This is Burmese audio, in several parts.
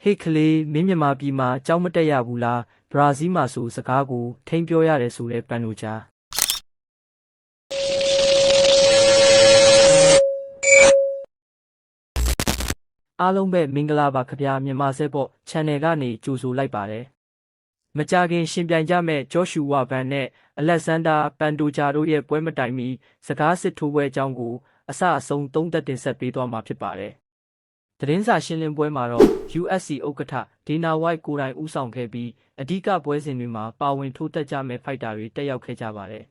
ဟေ့ကလေးမင်းမြန်မာပြည်မှာကြောက်မတက်ရဘူးလားဘရာဇီးမှာဆိုစကားကိုထိန်းပြောရတယ်ဆိုတဲ့ပန်နိုဂျာအားလုံးပဲမင်္ဂလာပါခင်ဗျာမြန်မာစက်ပေါ့ channel ကနေကြိုဆိုလိုက်ပါတယ်မကြခင်ရှင်ပြိုင်ကြမဲ့ဂျော့ရှူဝါဘန်နဲ့အလက်ဇန်ဒါပန်တိုဂျာတို့ရဲ့ပွဲမတိုင်မီစကားစစ်ထိုးပွဲအကြောင်းကိုအစအဆုံးသုံးသပ်တင်ဆက်ပေးသွားမှာဖြစ်ပါတယ်သတင်းစာရှင်းလင်းပွဲမှာတော့ UFC ဥက္ကဋ္ဌဒေနာဝိုက်ကိုယ်တိုင်ဦးဆောင်ခဲ့ပြီးအဓိကပွဲစဉ်တွေမှာပါဝင်ထိုးသက်ကြမဲ့ဖိုက်တာတွေတက်ရောက်ခဲ့ကြပါတယ်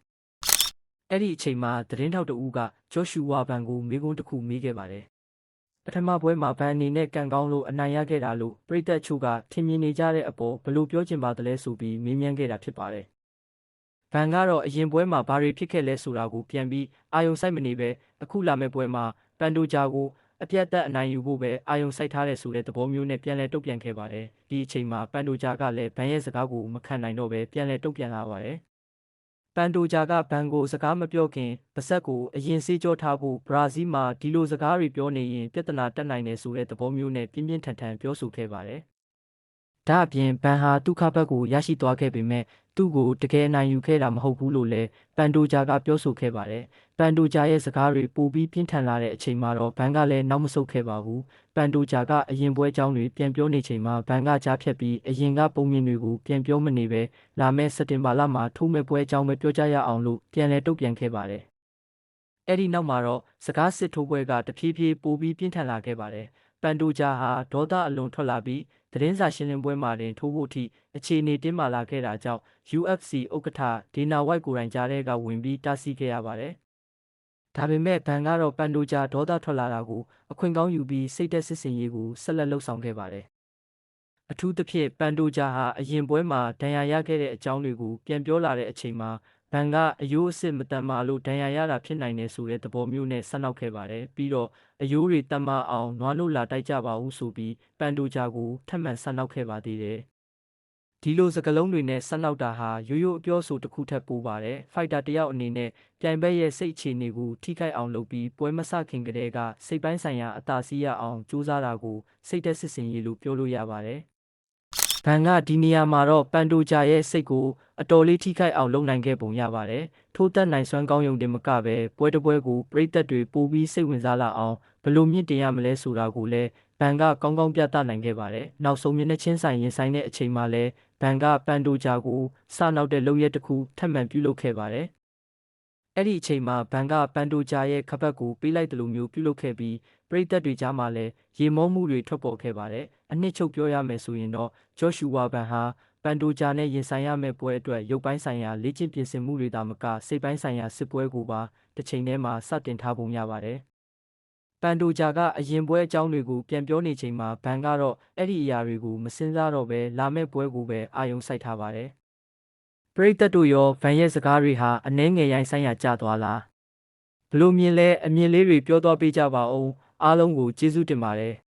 ။အဲ့ဒီအချိန်မှာသတင်းထောက်တဦးကဂျော့ရှူဝါဘန်ကိုမေးခွန်းတစ်ခုမေးခဲ့ပါတယ်။ပထမပွဲမှာဘန်အနေနဲ့ကန်ကောင်းလို့အနိုင်ရခဲ့တာလို့ပရိသတ်ချို့ကထင်မြင်နေကြတဲ့အပေါ်ဘယ်လိုပြောချင်ပါသလဲဆိုပြီးမေးမြန်းခဲ့တာဖြစ်ပါတယ်။ဘန်ကတော့အရင်ပွဲမှာဘာတွေဖြစ်ခဲ့လဲဆိုတာကိုပြန်ပြီးအာယုံစိုက်မနေပဲအခုလာမဲ့ပွဲမှာပန်တိုဂျာကိုအပြတ်သက်အနိုင်ယူဖို့ပဲအာယုံစိုက်ထားတဲ့ဆိုတဲ့သဘောမျိုးနဲ့ပြန်လည်တုံ့ပြန်ခဲ့ပါတယ်။ဒီအချိန်မှာပန်တိုဂျာကလည်းဘန်ရဲ့စကားကိုမခံနိုင်တော့ပဲပြန်လည်တုံ့ပြန်လာပါတယ်။ပန်တိုဂျာကဘန်ကိုစကားမပြောခင်ပါဇက်ကိုအရင်စေးကြောထားဖို့ဘရာဇီးမှာဒီလိုစကားတွေပြောနေရင်ပြဿနာတက်နိုင်တယ်ဆိုတဲ့သဘောမျိုးနဲ့ပြင်းပြင်းထန်ထန်ပြောဆိုခဲ့ပါတယ်။ဒါအပြင်ဘန်ဟာဒုက္ခဘက်ကိုရရှိသွားခဲ့ပေမဲ့သူ့ကိုတကယ်အနိုင်ယူခဲ့တာမဟုတ်ဘူးလို့လည်းပန်တိုဂျာကပြောဆိုခဲ့ပါတယ်။ပန်တိုဂျာရဲ့စကားတွေပိုပြီးပြင်းထန်လာတဲ့အချိန်မှာတော့ဘန်ကလည်းနောက်မဆုတ်ခဲ့ပါဘူး။ပန်တိုဂျာကအရင်ပွဲအကြောင်းတွေပြန်ပြောနေချိန်မှာဘန်ကကြားဖြတ်ပြီးအရင်ကပုံမြင်တွေကိုပြန်ပြောမနေပဲလာမယ့်စက်တင်ဘာလမှာထိုးမဲ့ပွဲအကြောင်းပဲပြောကြရအောင်လို့ပြန်လည်တုံ့ပြန်ခဲ့ပါတယ်။အဲ့ဒီနောက်မှာတော့စကားစစ်ထိုးပွဲကတဖြည်းဖြည်းပိုပြီးပြင်းထန်လာခဲ့ပါတယ်။ပန်တိုဂျာဟာဒေါသအလွန်ထွက်လာပြီးသတင်းစာရှင်းလင်းပွဲမှာတင်ထိုးဖို့အထိအခြေအနေတင်းမာလာခဲ့တာကြောင့် UFC ဥက္ကဋ္ဌဒေနာဝိုက်ကိုယ်တိုင်ကြားထဲကဝင်ပြီးတားဆီးခဲ့ရပါတယ်။ဒါပေမဲ့ဘန်ကတော့ပန်တိုဂျာဒေါသထွက်လာတာကိုအခွင့်ကောင်းယူပြီးစိတ်သက်စစ်စင်ရေးကိုဆက်လက်လှုပ်ဆောင်ခဲ့ပါတယ်။အထူးသဖြင့်ပန်တိုဂျာဟာအရင်ပွဲမှာဒဏ်ရာရခဲ့တဲ့အကြောင်းတွေကိုပြန်ပြောလာတဲ့အချိန်မှာဘန်ကအယိုးအစစ်မတန်မာလို့ဒဏ်ရာရတာဖြစ်နိုင်တယ်ဆိုတဲ့သဘောမျိုးနဲ့ဆက်နောက်ခဲ့ပါတယ်။ပြီးတော့အယိုးတွေတန်မာအောင်နွားလို့လာတိုက်ကြပါဦးဆိုပြီးပန်တိုဂျာကိုထပ်မံဆက်နောက်ခဲ့ပါသေးတယ်။ဒီလိုစကားလုံးတွေနဲ့ဆက်နောက်တာဟာရိုးရိုးအပြောဆိုတစ်ခုထက်ပိုပါတယ်။ဖိုက်တာတယောက်အနေနဲ့ပြိုင်ဘက်ရဲ့စိတ်အခြေအနေကိုထိခိုက်အောင်လုပ်ပြီးပွဲမစခင်ကတည်းကစိတ်ပိုင်းဆိုင်ရာအသာစီးရအောင်ကြိုးစားတာကိုစိတ်သက်စစ်စင်ရေးလို့ပြောလို့ရပါတယ်။ဘန်ကဒီနေရာမှာတော့ပန်တိုဂျာရဲ့စိတ်ကိုအတော်လေးထိခိုက်အောင်လုပ်နိုင်ခဲ့ပုံရပါတယ်။ထိုးတက်နိုင်စွမ်းကောင်းယုံတင်မကပဲပွဲတစ်ပွဲကိုပရိသတ်တွေပိုပြီးစိတ်ဝင်စားလာအောင်ဘယ်လိုမြင့်တင်ရမလဲဆိုတာကိုလည်းဘန်ကကောင်းကောင်းပြသနိုင်ခဲ့ပါတယ်။နောက်ဆုံးမျက်နှာချင်းဆိုင်ရင်ဆိုင်တဲ့အချိန်မှာလည်းဘန်ကပန်တိုဂျာကိုစနောက်တဲ့လုပ်ရက်တစ်ခုထပ်မံပြုလုပ်ခဲ့ပါတယ်။အဲ့ဒီအချိန်မှာဘန်ကပန်တိုဂျာရဲ့ခပတ်ကိုပေးလိုက်တယ်လို့မျိုးပြုလုပ်ခဲ့ပြီးပရိသတ်တွေကြားမှာလည်းရေမောမှုတွေထွက်ပေါ်ခဲ့ပါတယ်။အနှစ်ချုပ်ပြောရမယ်ဆိုရင်တော့ဂျော့ရှူဝါဘန်ဟာပန်တိုဂျာနဲ့ရင်ဆိုင်ရမယ့်ပွဲအတွက်ရုပ်ပိုင်းဆိုင်ရာလေ့ကျင့်ပြင်ဆင်မှုတွေသာမကစိတ်ပိုင်းဆိုင်ရာစစ်ပွဲကိုပါတစ်ချိန်တည်းမှာစတင်ထားပုံရပါတယ်။ပန်တိုဂျာကအရင်ပွဲအကြောင်းတွေကိုပြန်ပြောနေချိန်မှာဘန်ကတော့အဲ့ဒီအရာတွေကိုမစင်စားတော့ပဲလာမယ့်ပွဲကိုပဲအာရုံစိုက်ထားပါတယ်။ပရိသတ်တို့ရောဘန်ရဲ့စကားတွေဟာအနှဲငယ်ရိုင်းဆိုင်ရာကျသွားလားဘလို့မြင်လဲအမြင်လေးတွေပြောသွားပေးကြပါဦးအားလုံးကိုကျေးဇူးတင်ပါတယ်